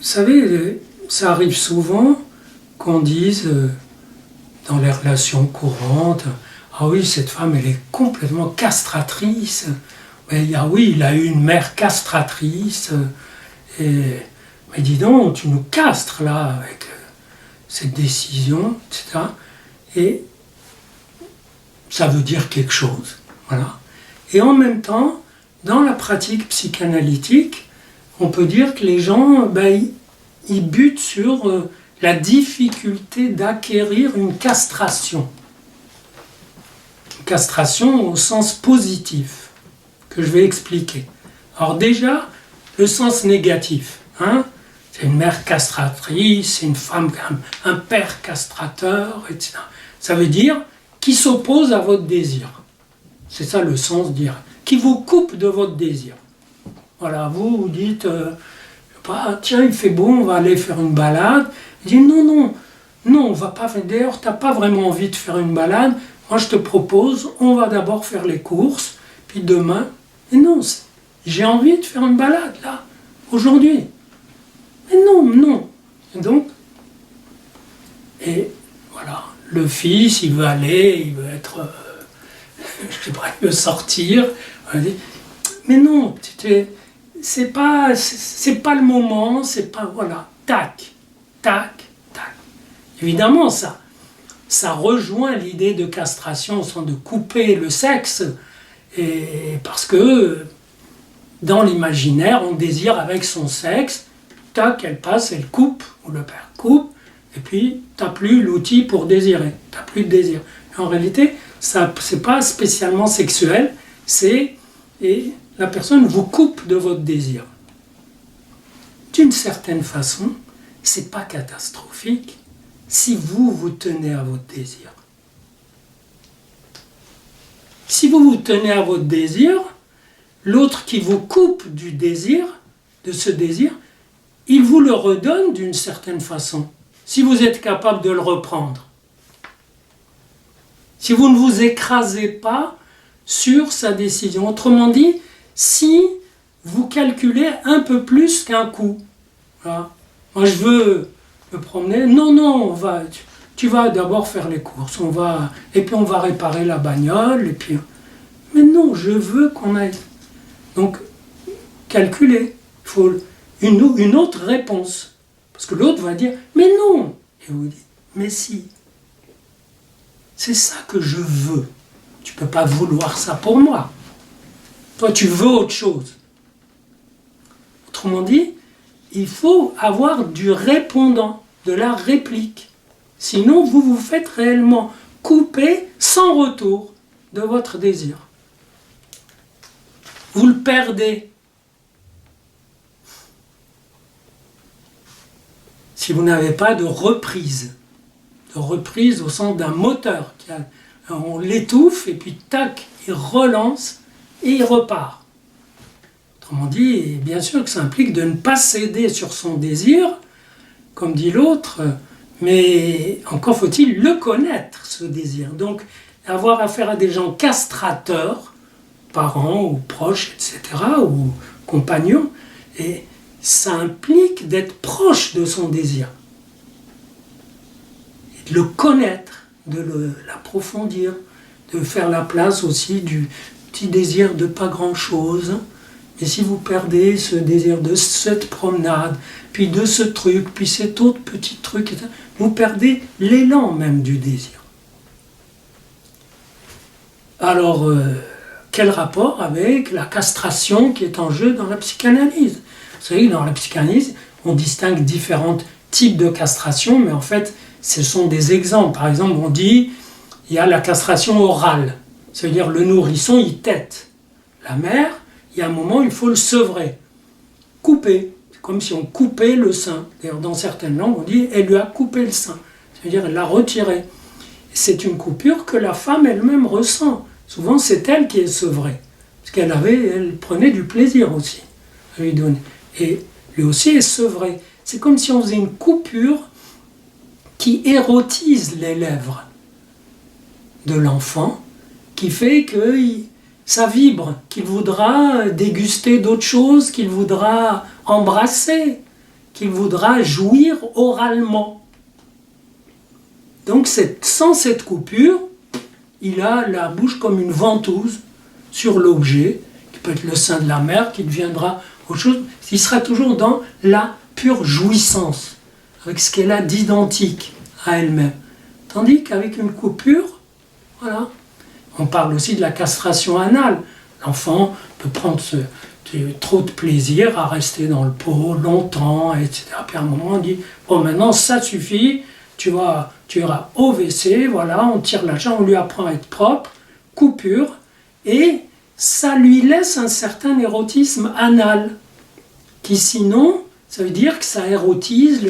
savez, ça arrive souvent qu'on dise dans les relations courantes, ah oui, cette femme, elle est complètement castratrice. Mais oui, il a eu une mère castratrice. Mais dis donc, tu nous castres là avec cette décision, etc. Et ça veut dire quelque chose. Voilà. Et en même temps, dans la pratique psychanalytique, on peut dire que les gens, ils butent sur la difficulté d'acquérir une castration. Une castration au sens positif, que je vais expliquer. Alors déjà, le sens négatif, c'est une mère castratrice, c'est une femme, un père castrateur, etc. Ça veut dire qui s'oppose à votre désir. C'est ça le sens direct. Qui vous coupe de votre désir. Voilà, vous dites, tiens, il fait beau, on va aller faire une balade. Il dit, non, on va pas faire. D'ailleurs, tu n'as pas vraiment envie de faire une balade. Moi, je te propose, on va d'abord faire les courses, puis demain. Mais non, j'ai envie de faire une balade, là, aujourd'hui. Mais non. Et voilà, le fils, il veut aller, il veut être, je sais pas, il veut sortir. On dit, mais non, c'est pas le moment, c'est pas, voilà, tac. Évidemment, ça rejoint l'idée de castration, au sens de couper le sexe, et parce que dans l'imaginaire, on désire avec son sexe, tac, elle passe, elle coupe, ou le père coupe, et puis t'as plus l'outil pour désirer, t'as plus de désir. En réalité, ça c'est pas spécialement sexuel, et la personne vous coupe de votre désir. D'une certaine façon, c'est pas catastrophique si vous tenez à votre désir. Si vous tenez à votre désir, l'autre qui vous coupe du désir, de ce désir, il vous le redonne d'une certaine façon, si vous êtes capable de le reprendre. Si vous ne vous écrasez pas sur sa décision. Autrement dit, si vous calculez un peu plus qu'un coup. Voilà. Moi, je veux me promener. Non, tu vas d'abord faire les courses. Et puis on va réparer la bagnole. Mais non, je veux qu'on aille. Donc, calculez. Il faut une autre réponse. Parce que l'autre va dire, mais non. Et vous dites, mais si. C'est ça que je veux. Tu ne peux pas vouloir ça pour moi. Toi, tu veux autre chose. Autrement dit, il faut avoir du répondant, de la réplique. Sinon, vous vous faites réellement couper sans retour de votre désir. Vous le perdez. Si vous n'avez pas de reprise au sens d'un moteur, on l'étouffe et puis tac, il relance et il repart. Autrement dit, bien sûr que ça implique de ne pas céder sur son désir, comme dit l'autre, mais encore faut-il le connaître, ce désir. Donc, avoir affaire à des gens castrateurs, parents ou proches, etc., ou compagnons, et ça implique d'être proche de son désir. Et de le connaître, de l'approfondir, de faire la place aussi du petit désir de pas grand-chose. Et si vous perdez ce désir de cette promenade, puis de ce truc, puis cet autre petit truc, vous perdez l'élan même du désir. Alors, quel rapport avec la castration qui est en jeu dans la psychanalyse ? Vous savez que dans la psychanalyse, on distingue différents types de castration, mais en fait, ce sont des exemples. Par exemple, on dit, il y a la castration orale, c'est-à-dire le nourrisson, il tète. La mère, il y a un moment, il faut le sevrer, couper. C'est comme si on coupait le sein. D'ailleurs, dans certaines langues, on dit, elle lui a coupé le sein. C'est-à-dire, elle l'a retiré. C'est une coupure que la femme elle-même ressent. Souvent, c'est elle qui est sevrée. Parce qu'elle prenait du plaisir aussi à lui donner. Et lui aussi est sevré. C'est comme si on faisait une coupure qui érotise les lèvres de l'enfant, qui fait que ça vibre, qu'il voudra déguster d'autres choses, qu'il voudra embrasser. qu'il voudra jouir oralement. Donc sans cette coupure, il a la bouche comme une ventouse sur l'objet, qui peut être le sein de la mère, qui deviendra autre chose. Il sera toujours dans la pure jouissance, avec ce qu'elle a d'identique à elle-même. Tandis qu'avec une coupure, voilà. On parle aussi de la castration anale. L'enfant peut prendre trop de plaisir à rester dans le pot longtemps, etc. Puis à un moment, on dit, bon, maintenant, ça suffit, tu iras au WC, voilà, on tire la jambe, on lui apprend à être propre, coupure, et ça lui laisse un certain érotisme anal, qui sinon, ça veut dire que ça érotise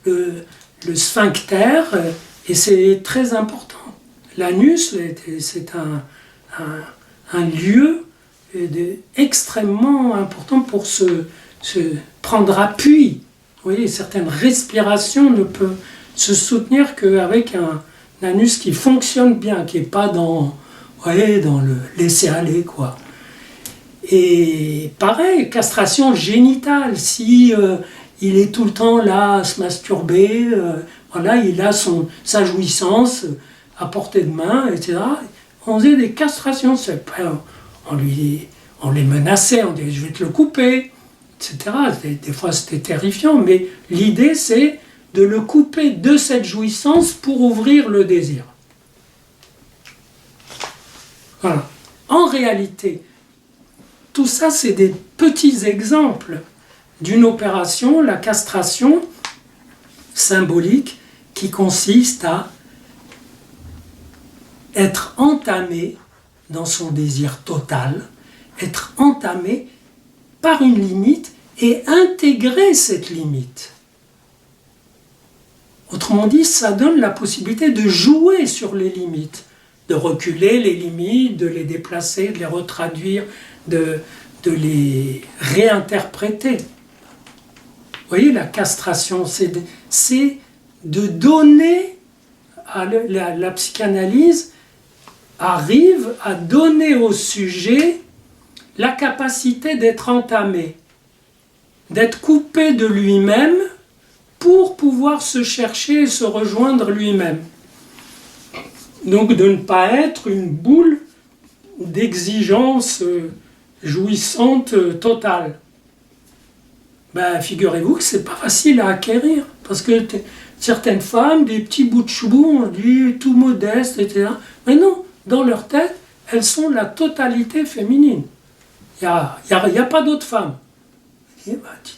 le sphincter, et c'est très important. L'anus, c'est un lieu extrêmement important pour se prendre appui. Vous voyez, certaines respirations ne peuvent se soutenir qu'avec un anus qui fonctionne bien, qui n'est pas dans le laisser-aller, quoi. Et pareil, castration génitale, si il est tout le temps là à se masturber, voilà, il a sa jouissance à portée de main, etc. On faisait des castrations, on les menaçait, on disait je vais te le couper, etc. Des fois c'était terrifiant, mais l'idée c'est de le couper de cette jouissance pour ouvrir le désir. Voilà. En réalité, tout ça c'est des petits exemples d'une opération, la castration symbolique, qui consiste à être entamé dans son désir total, être entamé par une limite et intégrer cette limite. Autrement dit, ça donne la possibilité de jouer sur les limites, de reculer les limites, de les déplacer, de les retraduire, de les réinterpréter. Vous voyez, la castration, c'est de donner à la psychanalyse arrive à donner au sujet la capacité d'être entamé, d'être coupé de lui-même pour pouvoir se chercher et se rejoindre lui-même. Donc de ne pas être une boule d'exigence jouissante totale. Ben, figurez-vous que c'est pas facile à acquérir, parce que certaines femmes, des petits bouts de chou, on dit tout modeste, etc. Mais non, dans leur tête, elles sont la totalité féminine. Il n'y a pas d'autres femmes. Et ben, dis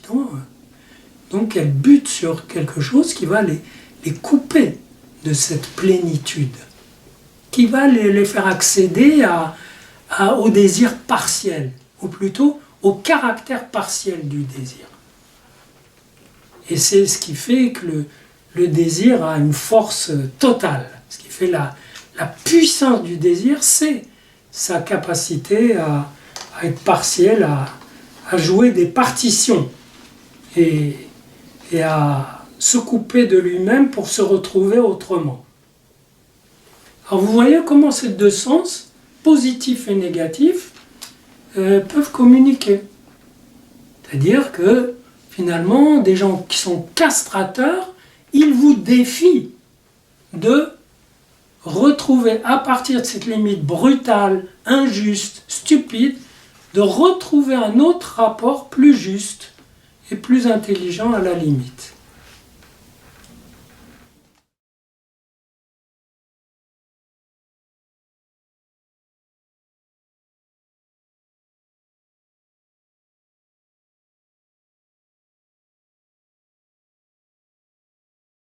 donc elles butent sur quelque chose qui va les couper de cette plénitude, qui va les faire accéder au désir partiel, ou plutôt au caractère partiel du désir. Et c'est ce qui fait que le désir a une force totale. Ce qui fait la puissance du désir, c'est sa capacité à être partiel, à jouer des partitions et à se couper de lui-même pour se retrouver autrement. Alors vous voyez comment ces deux sens, positif et négatif, peuvent communiquer. C'est-à-dire que finalement, des gens qui sont castrateurs, ils vous défient de retrouver, à partir de cette limite brutale, injuste, stupide, de retrouver un autre rapport plus juste et plus intelligent à la limite.